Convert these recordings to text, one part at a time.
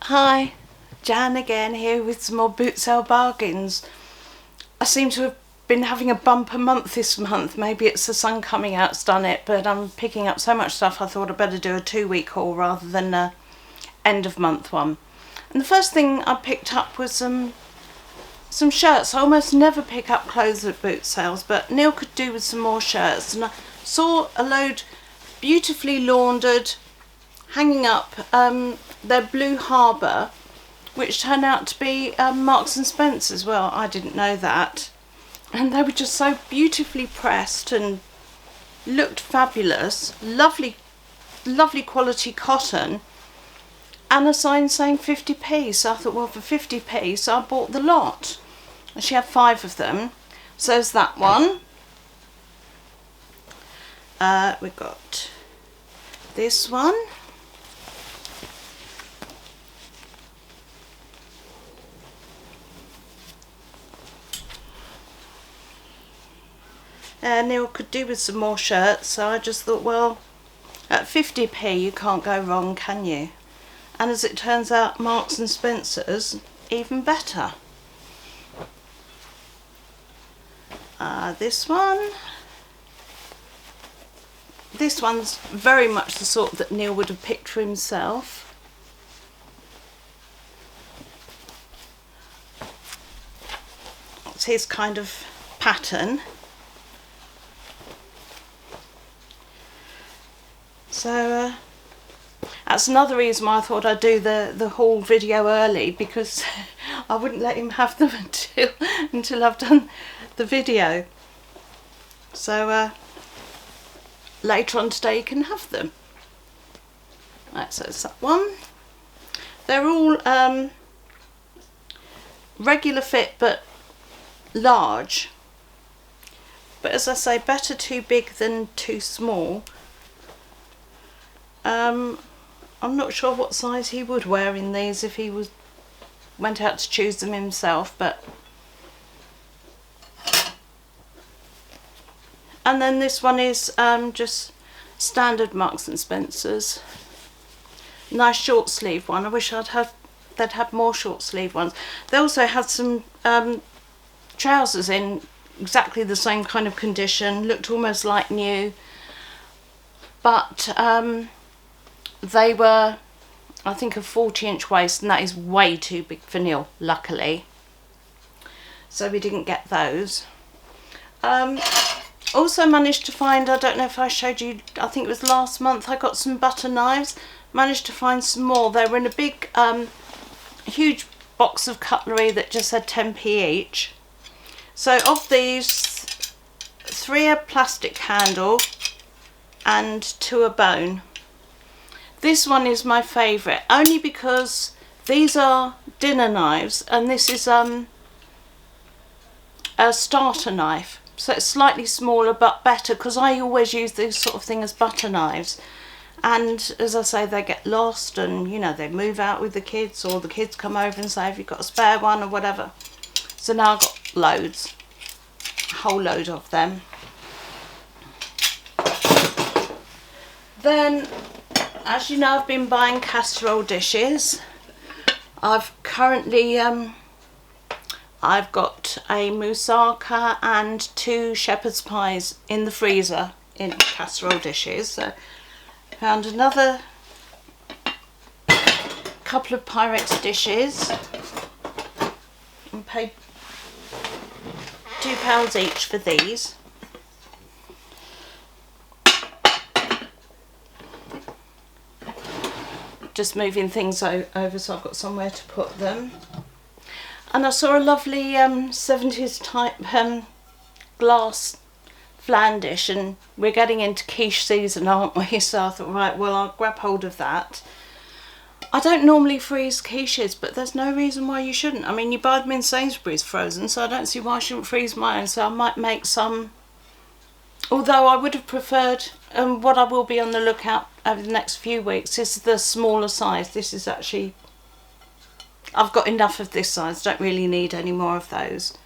Hi, Jan again here with some more boot sale bargains. I seem to have been having a bumper month this month. Maybe it's the sun coming out's done it, but I'm picking up so much stuff I thought I'd better do a 2-week haul rather than a end of month one. And the first thing I picked up was some shirts. I almost never pick up clothes at boot sales, but Neil could do with some more shirts, and I saw a load beautifully laundered hanging up. They're Blue Harbour, which turned out to be Marks and Spencer as well. I didn't know that. And they were just so beautifully pressed and looked fabulous. Lovely, lovely quality cotton. And a sign saying 50p. So I thought, well, for 50p, so I bought the lot. And she had 5 of them. So there's that one. We've got this one. Neil could do with some more shirts, so I just thought, well, at 50p you can't go wrong, can you? And as it turns out, Marks and Spencer's even better. This one's very much the sort that Neil would have picked for himself. It's his kind of pattern. So that's another reason why I thought I'd do the haul video early, because I wouldn't let him have them until I've done the video. So later on today you can have them. Right, so it's that one. They're all regular fit but large. But as I say, better too big than too small. I'm not sure what size he would wear in these if he went out to choose them himself, but. And then this one is just standard Marks and Spencer's. Nice short sleeve one. I wish they'd had more short sleeve ones. They also had some trousers in exactly the same kind of condition, looked almost like new, but they were, I think, a 40-inch waist, and that is way too big for Neil, luckily. So we didn't get those. Also managed to find, I don't know if I showed you, I think it was last month, I got some butter knives. Managed to find some more. They were in a big, huge box of cutlery that just said 10p each. So of these, 3 are plastic handle and 2 are bone. This one is my favourite, only because these are dinner knives and this is a starter knife. So it's slightly smaller but better, because I always use this sort of thing as butter knives. And as I say, they get lost and, you know, they move out with the kids, or the kids come over and say, have you got a spare one or whatever. So now I've got loads, a whole load of them. Then, as you know, I've been buying casserole dishes. I've currently, I've got a moussaka and 2 shepherd's pies in the freezer in casserole dishes. So found another couple of Pyrex dishes and paid £2 each for these. Just moving things over so I've got somewhere to put them. And I saw a lovely 70s type glass flan dish, and we're getting into quiche season, aren't we? So I thought, right, well, I'll grab hold of that. I don't normally freeze quiches, but there's no reason why you shouldn't. I mean, you buy them in Sainsbury's frozen, so I don't see why I shouldn't freeze mine. So I might make some, although I would have preferred, what I will be on the lookout over the next few weeks is the smaller size. This is actually, I've got enough of this size, don't really need any more of those.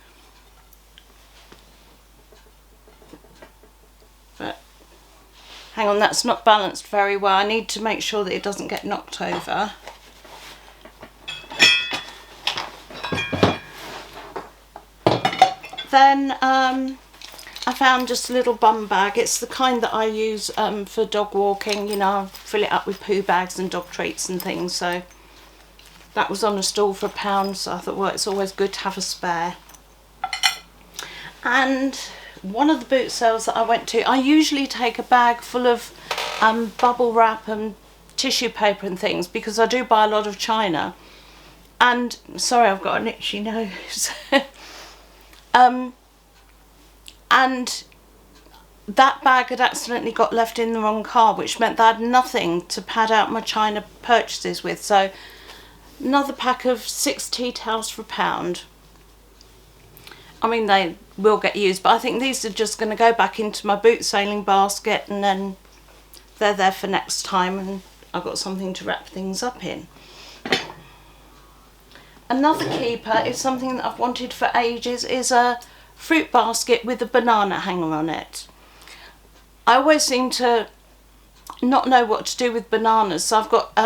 But hang on, that's not balanced very well. I need to make sure that it doesn't get knocked over. Then I found just a little bum bag. It's the kind that I use for dog walking, you know, I fill it up with poo bags and dog treats and things. So that was on a stall for £1, so I thought, well, it's always good to have a spare. And one of the boot sales that I went to, I usually take a bag full of bubble wrap and tissue paper and things, because I do buy a lot of china. And sorry, I've got an itchy nose. And that bag had accidentally got left in the wrong car, which meant that I had nothing to pad out my china purchases with. So another pack of 6 tea towels for £1. I mean, they will get used, but I think these are just going to go back into my boot sailing basket, and then they're there for next time, and I've got something to wrap things up in. Another keeper is something that I've wanted for ages, is a fruit basket with a banana hanger on it. I always seem to not know what to do with bananas, so I've got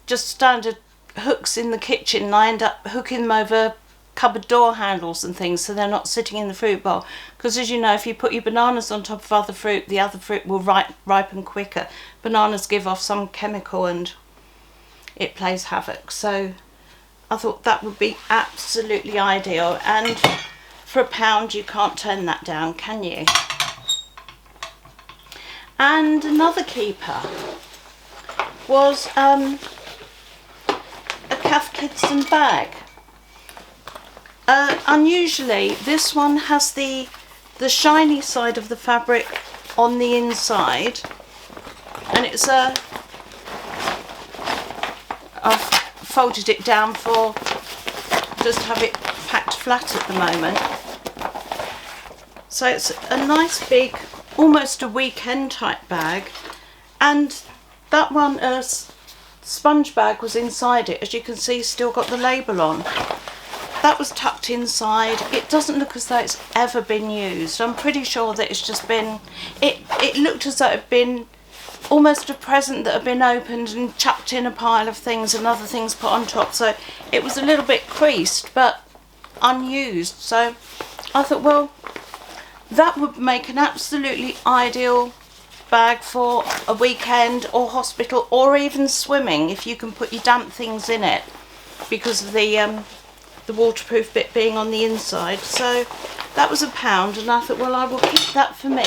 just standard hooks in the kitchen, and I end up hooking them over cupboard door handles and things, so they're not sitting in the fruit bowl, because as you know, if you put your bananas on top of other fruit, the other fruit will ripen quicker. Bananas give off some chemical and it plays havoc, so I thought that would be absolutely ideal. And for £1 you can't turn that down, can you? And another keeper was a Cath Kidston bag. Unusually, this one has the shiny side of the fabric on the inside, and it's I've folded it down for just have it packed flat at the moment. So it's a nice big, almost a weekend type bag, and that one, a sponge bag was inside it. As you can see, still got the label on. That was tucked inside. It doesn't look as though it's ever been used. I'm pretty sure that it's just been, it looked as though it had been almost a present that had been opened and chucked in a pile of things and other things put on top. So it was a little bit creased but unused. So I thought, well, that would make an absolutely ideal bag for a weekend or hospital, or even swimming, if you can put your damp things in it, because of the waterproof bit being on the inside. So that was £1, and I thought, well, I will keep that for me,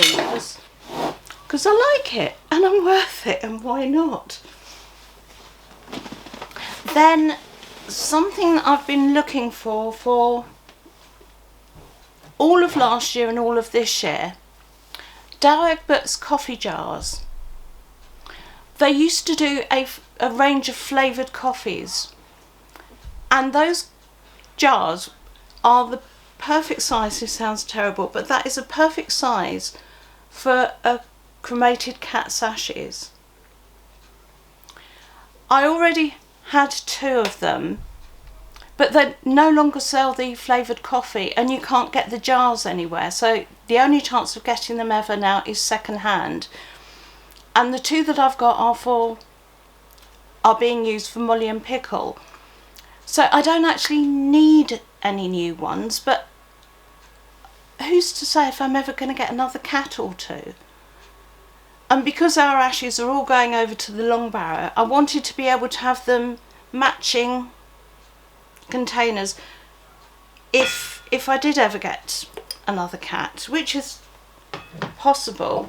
because I like it and I'm worth it, and why not? Then something that I've been looking for all of last year and all of this year, Dow Egbert's coffee jars. They used to do a range of flavoured coffees, and those jars are the perfect size. This sounds terrible, but that is a perfect size for a cremated cat's ashes. I already had 2 of them, but they no longer sell the flavoured coffee, and you can't get the jars anywhere, so the only chance of getting them ever now is second hand. And the 2 that I've got are being used for Molly and Pickle. So I don't actually need any new ones, but who's to say if I'm ever going to get another cat or 2? And because our ashes are all going over to the Long Barrow, I wanted to be able to have them matching containers if I did ever get another cat, which is possible.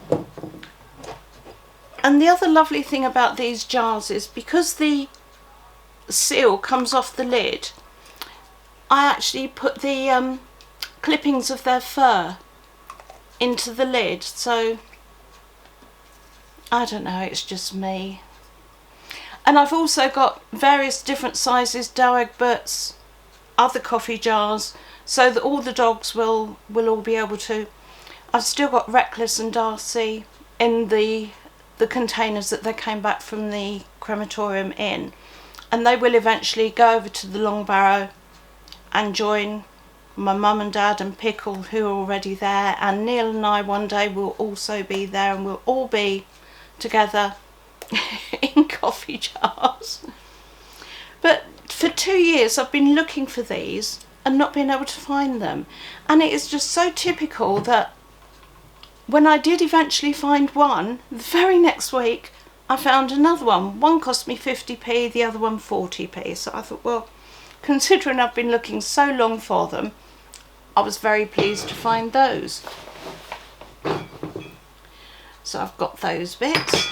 And the other lovely thing about these jars is, because the seal comes off the lid, I actually put the clippings of their fur into the lid. So I don't know, it's just me. And I've also got various different sizes Dow Egbert's other coffee jars, so that all the dogs will all be able to. I've still got Reckless and Darcy in the containers that they came back from the crematorium in, and they will eventually go over to the Long Barrow and join my mum and dad and Pickle, who are already there, and Neil and I one day will also be there, and we'll all be together in coffee jars. But for 2 years I've been looking for these, and not being able to find them. And it is just so typical that when I did eventually find one, the very next week I found another one. One cost me 50p, the other one 40p. So I thought, well, considering I've been looking so long for them, I was very pleased to find those. So I've got those bits.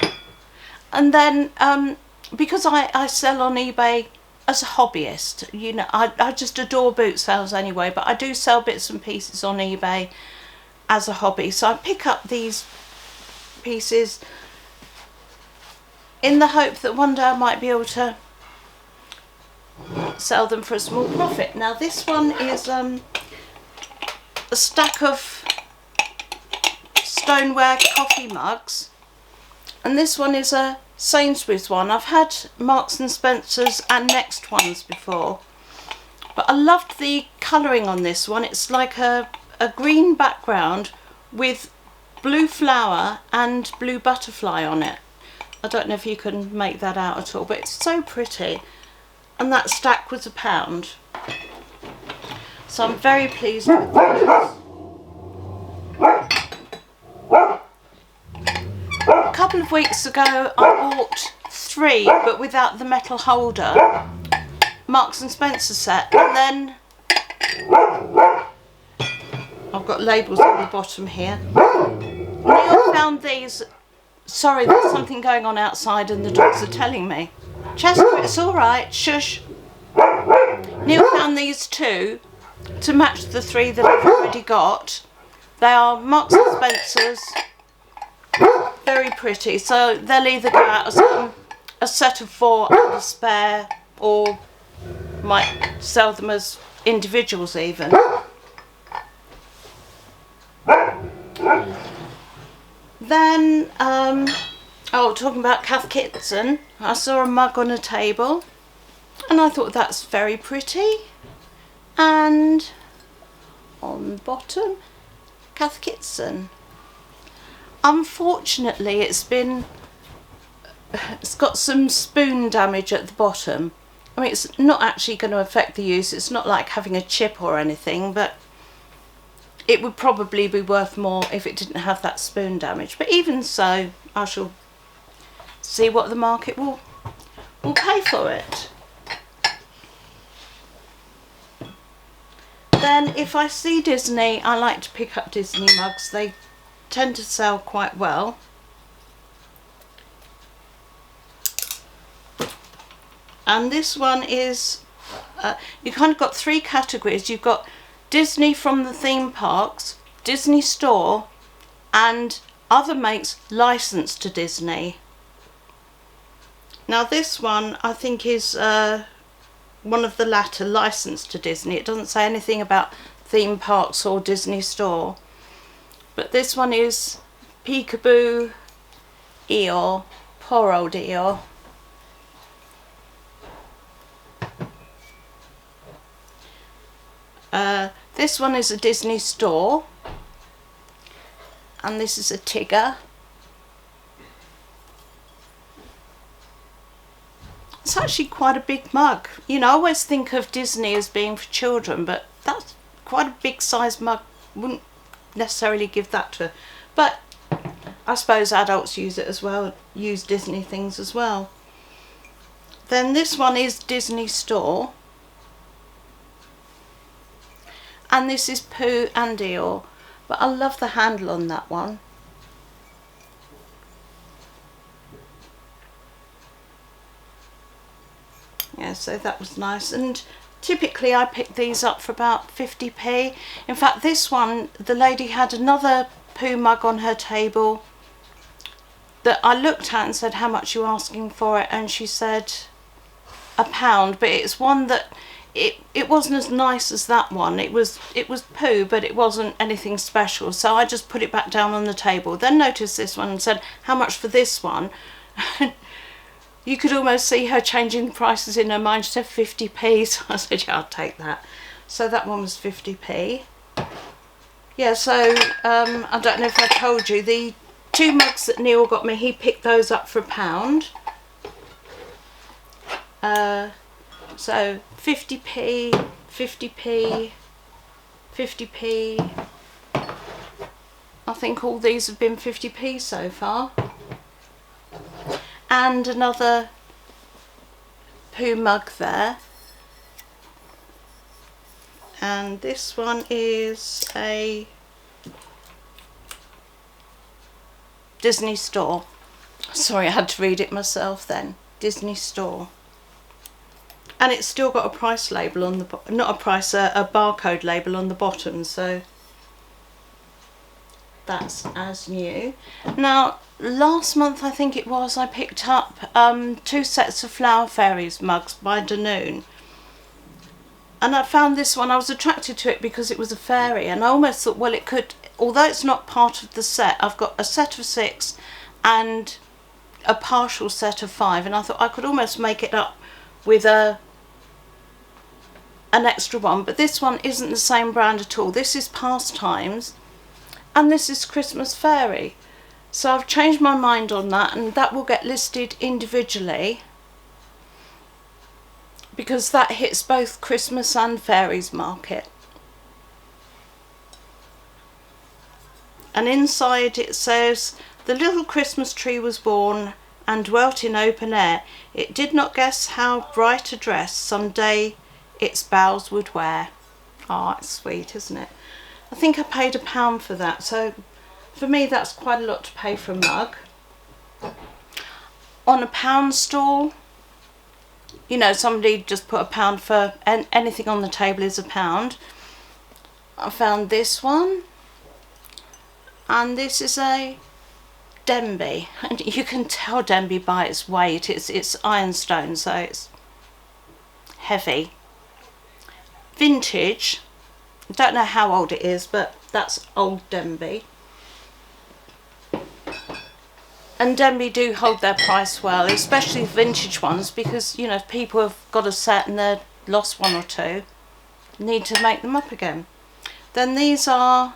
And then because I sell on eBay as a hobbyist, you know, I just adore boot sales anyway, but I do sell bits and pieces on eBay as a hobby. So I pick up these pieces in the hope that one day I might be able to sell them for a small profit. Now this one is a stack of stoneware coffee mugs, and this one is a Sainsbury's one. I've had Marks and Spencer's and Next ones before, but I loved the colouring on this one. It's like a green background with blue flower and blue butterfly on it. I don't know if you can make that out at all, but it's so pretty. And that stack was £1. So I'm very pleased with those. A couple of weeks ago I bought 3, but without the metal holder, Marks and Spencer set, and then I've got labels on the bottom here. Neil found these. Sorry, there's something going on outside and the dogs are telling me. Chester, it's all right, shush. Neil found these 2 to match the 3 that I've already got. They are Marks and Spencer's, very pretty. So they'll either go out as a set of 4 and a spare, or might sell them as individuals even. Then, talking about Cath Kidston, I saw a mug on a table and I thought that's very pretty. And on the bottom, Cath Kidston. Unfortunately, it's got some spoon damage at the bottom. I mean, it's not actually going to affect the use. It's not like having a chip or anything, but it would probably be worth more if it didn't have that spoon damage. But even so, I shall see what the market will pay for it. Then if I see Disney, I like to pick up Disney mugs. They tend to sell quite well. And this one is, you kind of got 3 categories. You've got Disney from the theme parks, Disney Store, and other makes licensed to Disney. Now this one I think is one of the latter, licensed to Disney. It doesn't say anything about theme parks or Disney Store. But this one is Peekaboo Eeyore, poor old Eeyore. This one is a Disney Store, and this is a Tigger. It's actually quite a big mug. You know, I always think of Disney as being for children, but that's quite a big size mug. Wouldn't necessarily give that to her. But I suppose adults use it as well, use Disney things as well. Then this one is Disney Store. And this is Pooh and Eeyore. But I love the handle on that one. Yeah, so that was nice. And typically I pick these up for about 50p. In fact, this one, the lady had another Pooh mug on her table that I looked at and said, how much are you asking for it? And she said £1, but it's one that it wasn't as nice as that one. It was Pooh, but it wasn't anything special. So I just put it back down on the table. Then noticed this one and said, how much for this one? You could almost see her changing the prices in her mind. She said 50p, so I said, yeah, I'll take that. So that one was 50p. Yeah, so I don't know if I told you, the 2 mugs that Neil got me, he picked those up for £1. So 50p, 50p, 50p. I think all these have been 50p so far. And another poo mug there. And this one is a Disney Store. Sorry, I had to read it myself then. Disney Store. And it's still got a price label on the not a price, a barcode label on the bottom, so that's as new. Now, last month I think it was, I picked up 2 sets of Flower Fairies mugs by Danone. And I found this one, I was attracted to it because it was a fairy, and I almost thought, well, it could, although it's not part of the set, I've got a set of 6 and a partial set of 5, and I thought I could almost make it up with an extra one. But this one isn't the same brand at all. This is Pastimes, and this is Christmas Fairy. So I've changed my mind on that, and that will get listed individually, because that hits both Christmas and Fairies Market. And inside it says, the little Christmas tree was born and dwelt in open air. It did not guess how bright a dress someday its boughs would wear. Oh, it's sweet, isn't it? I think I paid £1 for that, so for me that's quite a lot to pay for a mug. On a pound stall, you know, somebody just put £1 for, and anything on the table is £1. I found this one, and this is a Denby, and you can tell Denby by its weight. It's ironstone, so it's heavy. Vintage. I don't know how old it is, but that's old Denby. And Denby do hold their price well, especially vintage ones, because, you know, if people have got a set and they've lost 1 or 2, need to make them up again. Then these are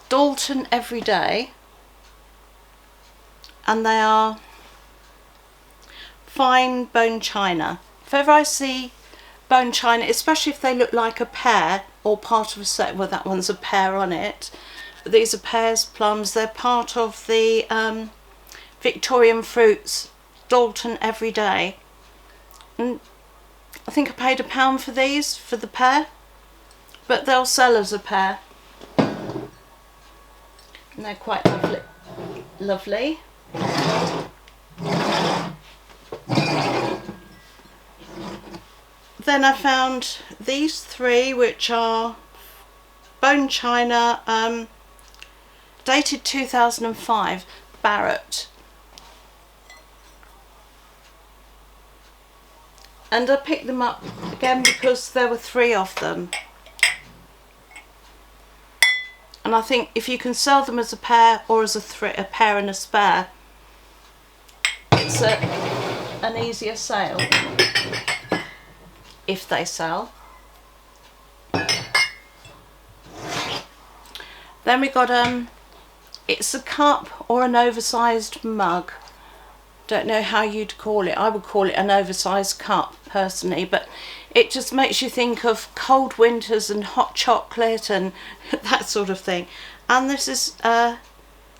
Dalton Everyday, and they are fine bone china. If ever I see bone china, especially if they look like a pear or part of a set, well, that one's a pear on it, but these are pears, plums, they're part of the Victorian Fruits Dalton Everyday. And I think I paid £1 for these, for the pair, but they'll sell as a pair, and they're quite lovely. Then I found these 3, which are bone china, dated 2005, Barrett. And I picked them up again because there were 3 of them. And I think if you can sell them as a pair or as a pair and a spare, it's an easier sale if they sell. Then we got it's a cup or an oversized mug. Don't know how you'd call it. I would call it an oversized cup personally, but it just makes you think of cold winters and hot chocolate and that sort of thing. And this is the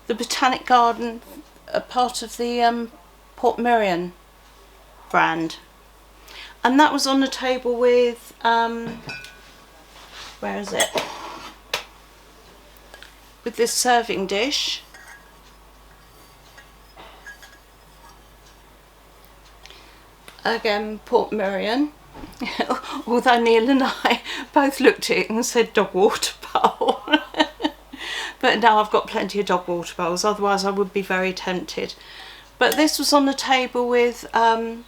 Botanic Garden, a part of the Portmeirion brand. And that was on the table with, where is it? With this serving dish. Again, Portmeirion. Although Neil and I both looked at it and said dog water bowl. But now I've got plenty of dog water bowls, otherwise I would be very tempted. But this was on the table with, I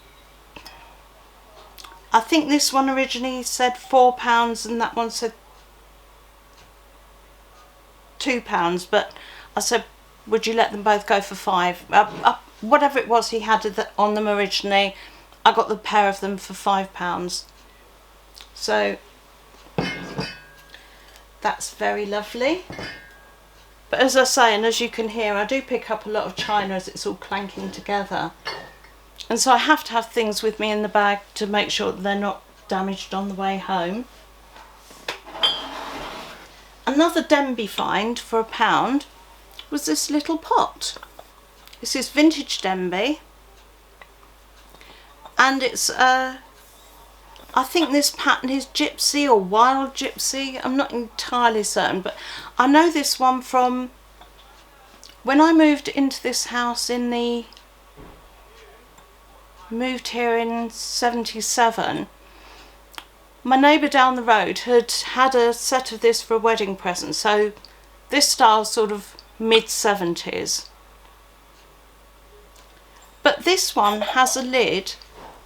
think this one originally said £4 and that one said £2, but I said, would you let them both go for 5? Whatever it was he had on them originally, I got the pair of them for £5. So that's very lovely. But as I say, and as you can hear, I do pick up a lot of china as it's all clanking together. And so I have to have things with me in the bag to make sure that they're not damaged on the way home. Another Denby find for £1 was this little pot. This is vintage Denby, and it's I think this pattern is Gypsy or Wild Gypsy. I'm not entirely certain, but I know this one from when I moved into this house moved here in 77. My neighbour down the road had a set of this for a wedding present, so this style's sort of mid-70s. But this one has a lid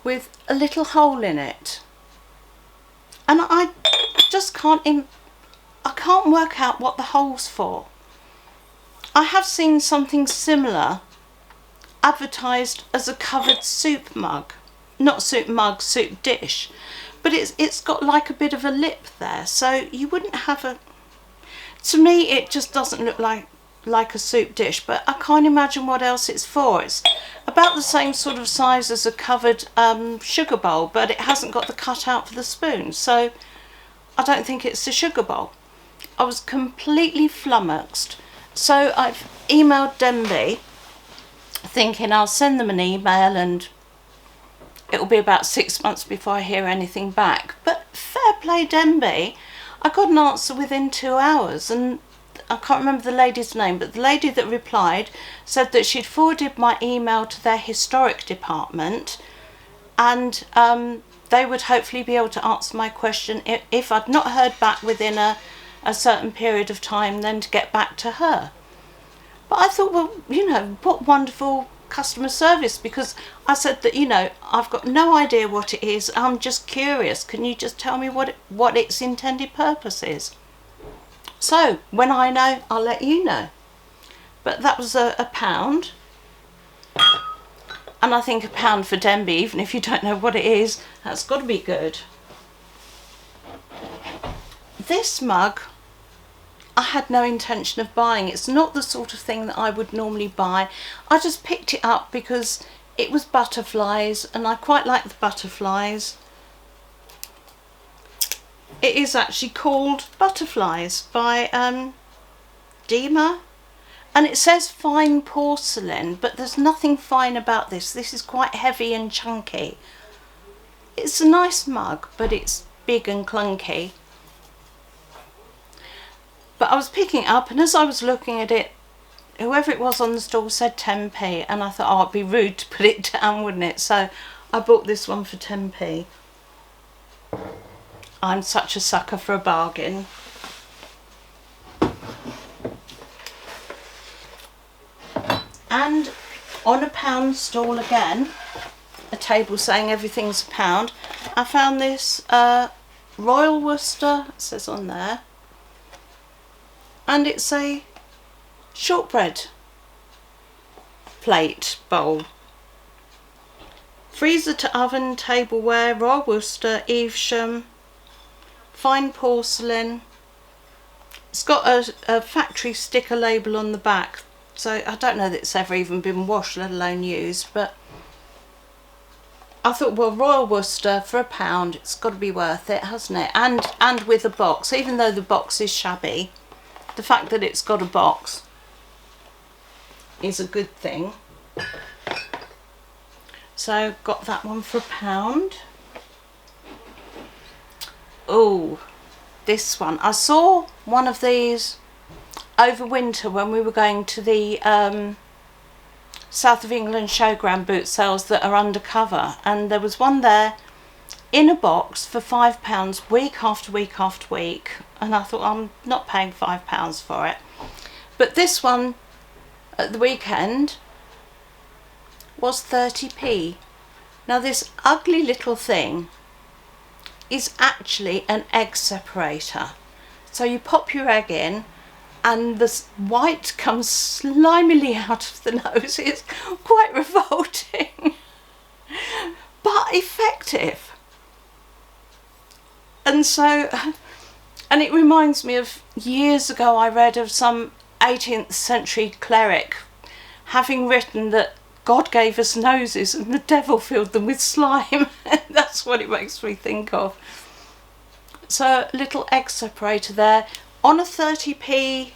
with a little hole in it. And I just can't work out what the hole's for. I have seen something similar advertised as a covered soup mug. Not soup mug, soup dish. But it's got like a bit of a lip there, so you wouldn't have a... To me, it just doesn't look like a soup dish, but I can't imagine what else it's for. It's about the same sort of size as a covered sugar bowl, but it hasn't got the cutout for the spoon, so I don't think it's a sugar bowl. I was completely flummoxed. So I've emailed Denby thinking I'll send them an email and it'll be about 6 months before I hear anything back. But fair play Denby, I got an answer within 2 hours, and I can't remember the lady's name, but the lady that replied said that she'd forwarded my email to their historic department, and they would hopefully be able to answer my question if I'd not heard back within a certain period of time, then to get back to her. But I thought, well, you know, what wonderful customer service, because I said that, you know, I've got no idea what it is, I'm just curious, can you just tell me what its intended purpose is? So when I know, I'll let you know. But that was £1, and I think £1 for Denby, even if you don't know what it is, that's got to be good. This mug I had no intention of buying. It's not the sort of thing that I would normally buy. I just picked it up because it was butterflies and I quite like the butterflies. It is actually called Butterflies by Dima, and it says fine porcelain, but there's nothing fine about this. This is quite heavy and chunky. It's a nice mug, but it's big and clunky. But I was picking it up, and as I was looking at it, whoever it was on the stall said 10p, and I thought, oh, it'd be rude to put it down, wouldn't it? So I bought this one for 10p. I'm such a sucker for a bargain. And on £1 stall again, a table saying everything's £1, I found this Royal Worcester, it says on there, and it's a shortbread plate bowl. Freezer to oven tableware, Royal Worcester, Evesham, fine porcelain. It's got a factory sticker label on the back, so I don't know that it's ever even been washed, let alone used, but I thought, well, Royal Worcester for £1, it's got to be worth it, hasn't it? And with a box, even though the box is shabby, the fact that it's got a box is a good thing. So got that one for £1. Oh, this one. I saw one of these over winter when we were going to the South of England showground boot sales that are undercover, and there was one there in a box for £5 week after week after week, and I thought, I'm not paying £5 for it. But this one at the weekend was 30p. Now this ugly little thing is actually an egg separator. So you pop your egg in and the white comes slimily out of the nose. It's quite revolting, but effective. And so, and it reminds me of years ago I read of some 18th century cleric having written that God gave us noses and the devil filled them with slime. That's what it makes me think of. So a little egg separator there. On a 30p,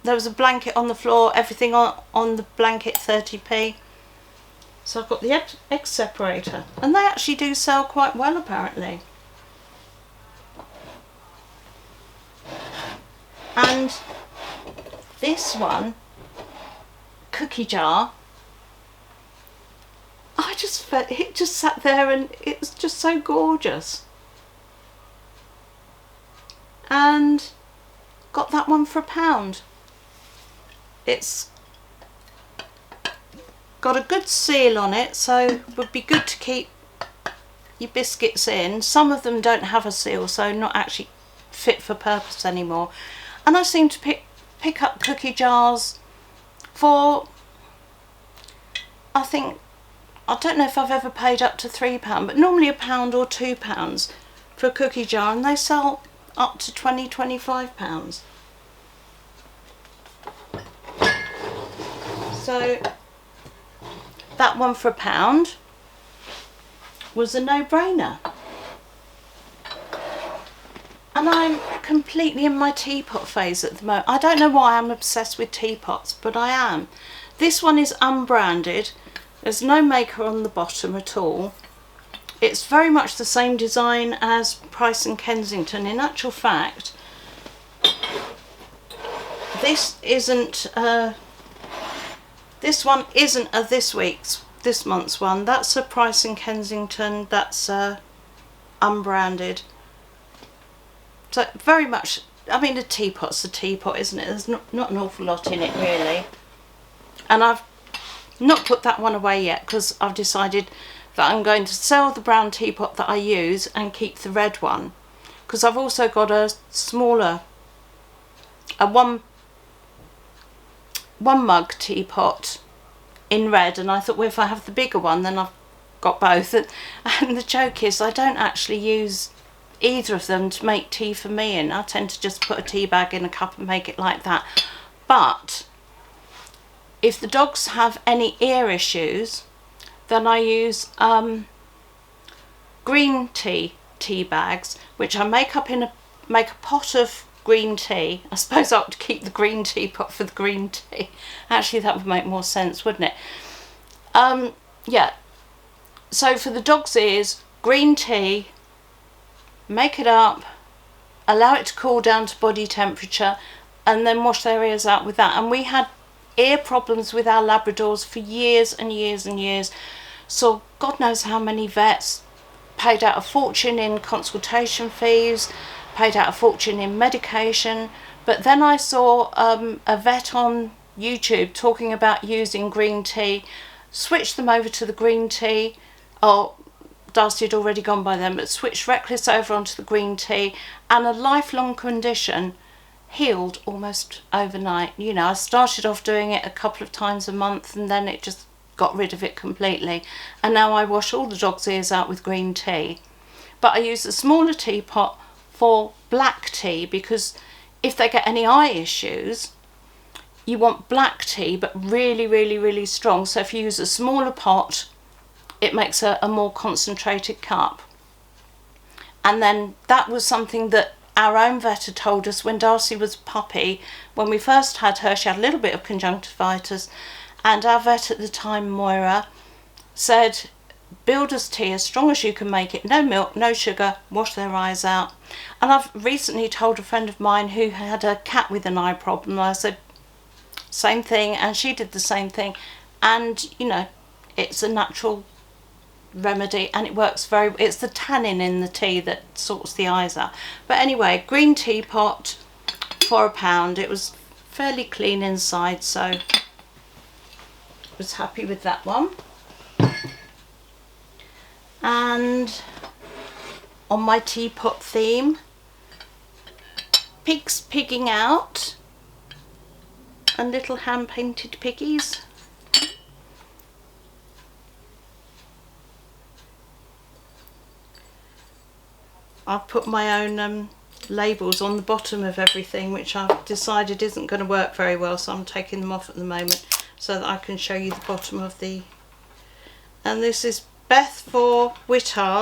there was a blanket on the floor, everything on the blanket 30p. So I've got the egg separator, and they actually do sell quite well apparently. And this one, cookie jar, I just felt it just sat there and it was just so gorgeous. And got that one for £1. It's got a good seal on it, so would be good to keep your biscuits in. Some of them don't have a seal, so not actually fit for purpose anymore. And I seem to pick up cookie jars for, I think, I don't know if I've ever paid up to £3, but normally £1 or £2 for a cookie jar, and they sell up to £20–25. So that one for £1 was a no-brainer. And I'm completely in my teapot phase at the moment. I don't know why I'm obsessed with teapots, but I am. This one is unbranded. There's no maker on the bottom at all. It's very much the same design as Price and Kensington. In actual fact, this one isn't this month's one. That's a Price and Kensington. That's unbranded. So very much, I mean, a teapot's a teapot, isn't it? There's not an awful lot in it really. And I've not put that one away yet because I've decided that I'm going to sell the brown teapot that I use and keep the red one, because I've also got a smaller, a one mug teapot in red, and I thought, well, if I have the bigger one then I've got both. And the joke is I don't actually use either of them to make tea for me in. I tend to just put a tea bag in a cup and make it like that. But if the dogs have any ear issues, then I use green tea bags, which I make a pot of green tea. I suppose I ought to keep the green teapot for the green tea. Actually, that would make more sense, wouldn't it? Yeah. So for the dog's ears, green tea, make it up, allow it to cool down to body temperature, and then wash their ears out with that. And we had ear problems with our Labradors for years and years and years. So God knows how many vets, paid out a fortune in consultation fees, paid out a fortune in medication. But then I saw a vet on YouTube talking about using green tea, switched them over to the green tea. Oh, Darcy had already gone by then, but switched Reckless over onto the green tea, and a lifelong condition healed almost overnight. You know, I started off doing it a couple of times a month and then it just got rid of it completely, and now I wash all the dog's ears out with green tea. But I use a smaller teapot for black tea, because if they get any eye issues, you want black tea but really, really, really strong. So if you use a smaller pot, it makes a more concentrated cup. And then that was something that our own vet had told us when Darcy was a puppy. When we first had her, she had a little bit of conjunctivitis, and our vet at the time, Moira, said, builder's tea, as strong as you can make it, no milk, no sugar, wash their eyes out. And I've recently told a friend of mine who had a cat with an eye problem, I said, same thing, and she did the same thing. And, you know, it's a natural remedy and it works very, it's the tannin in the tea that sorts the eyes out. But anyway, green teapot for £1. It was fairly clean inside, so was happy with that one. And on my teapot theme, pigs pigging out and little hand painted piggies. I've put my own labels on the bottom of everything, which I've decided isn't going to work very well, so I'm taking them off at the moment so that I can show you the bottom of the And this is Beth for Whithard.